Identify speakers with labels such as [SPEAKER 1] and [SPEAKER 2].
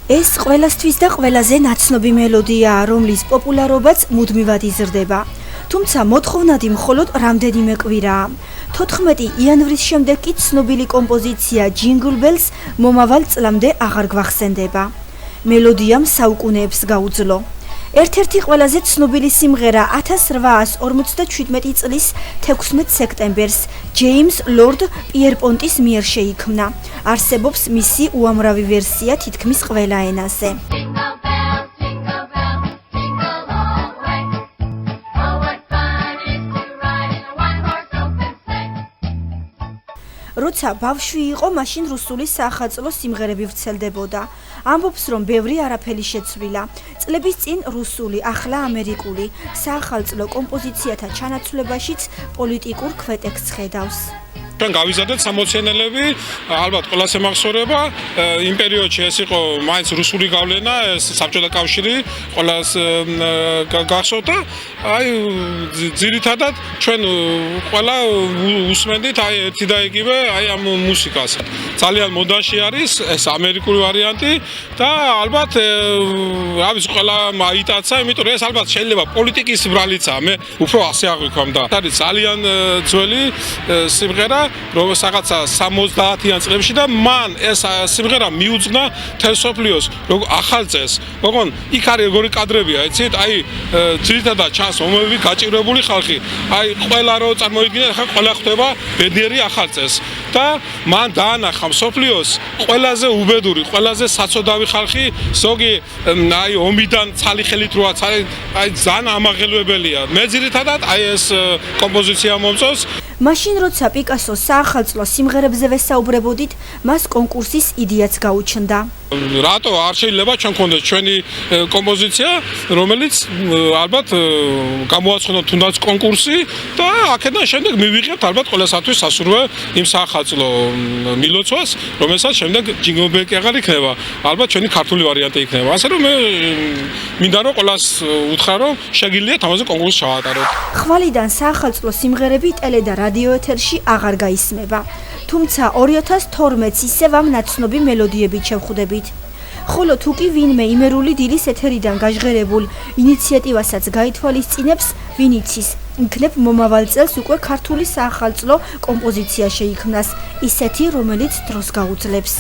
[SPEAKER 1] ეს ყველასთვის და ყველაზე ნაცნობი მელოდიაა, რომლის პოპულარობაც მუდმივად იზრდება. თუმცა მოთხოვნადი მხოლოდ რამდენიმე კვირაა. 14 იანვრის შემდეგ კი ცნობილი კომპოზიცია Jingle Bells მომავალ წლამდე აღარ გვახსენდება. მელოდიამ საუკუნეებს გაუძლო. ერთ-ერთი ყველაზე ცნობილი სიმღერა 1857 წლის 16 სექტემბერს ჯეიმს ლორდ პიერპონტის მიერ შეიქმნა. არსებობს მისი უამრავი ვერსია თითქმის ყველა ენაზე. როცა ბავშვი იყო, მაშინ რუსული საახალწლო სიმღერები ვრცელდებოდა. ამბობს, რომ ბევრი არაფერი შეცვლილა. წლების წინ რუსული, ახლა ამერიკული საახალწლო კომპოზიციათა ჩანაცვლებაშიც პოლიტიკურ კვეტექსს ხედავს.
[SPEAKER 2] ჩვენ გავიზარდეთ 60-იანელები, ალბათ ყველას ემახსოვრება, იმ პერიოდში ეს იყო მაინც რუსული გავლენა, ეს საბჭოთა კავშირი ყველას გახსოვდა. აი ძირითადად ჩვენ ყველა უსმენდით აი ერთი და იგივე აი ამ მუსიკას. ძალიან მოდაში არის ეს ამერიკული ვარიანტი და ალბათ რა ვიცი ყველა მაიტაცა, იმიტომ რომ ეს ალბათ შეიძლება პოლიტიკის ბრალიცაა, მე უფრო ასე აღვიქვამდა. არის ძალიან ძველი სიმღერა რომ რაღაცა 70-იან წლებში და მან ეს სიმღერა მიუძღვნა მთელ მსოფლიოს როგორ ახალ წელს. ოღონ იქ არის როგორი კადრებია, იცით? აი ძირითადად ჩანს ომები გაჭირვებული ხალხი. აი ყველა რო წარმოიდგინეთ, ხა ყველა ხვდება ბედნიერი ახალ წელს და მან დაანახა მსოფლიოს ყველაზე უბედური, ყველაზე საცოდავი ხალხი, ზოგი აი ომიდან ცალი ხელით როა, აი ძალიან ამაღელვებელია. მე ძირითადად აი ეს კომპოზიცია მომწონს.
[SPEAKER 1] მაშინ როცა პიკასოს საახალწლო სიმღერებზე ვესაუბრებოდით, მას კონკურსის იდეაც გაუჩნდა.
[SPEAKER 2] რატო არ შეიძლება ჩვენ გქონდეს ჩვენი კომპოზიცია, რომელიც ალბათ გამოაცხადოთ თუნდაც კონკურსი და აქედან შემდეგ მივიღებთ ალბათ ყველასათვის სასურველ იმ საახალწლო მილოცვას, რომელსაც შემდეგ Jingle Bells აღარ იქნება, ალბათ ჩვენი ქართული ვარიანტი იქნება. ასე რომ მე მინდა რომ ყველას უთხრა რომ შეგიძლიათ ამაზე კონკურსს ჩაატაროთ.
[SPEAKER 1] ხვალიდან საახალწლო სიმღერები ტელე და რადიო ეთერში აღარ გაისმება. თუმცა 2012-ს ისევ ამ ნაცნობი მელოდიებით შევხვდებით. ხოლო თუ კი ვინმე იმერული დილის ეთერიდან გაჟღერებულ ინიციატივასაც გაითვალისწინებს, ვინ იცის, იქნებ მომავალ წელს უკვე ქართული საახალწლო კომპოზიცია შეიქმნას, ისეთი, რომელიც დროს გაუძლებს.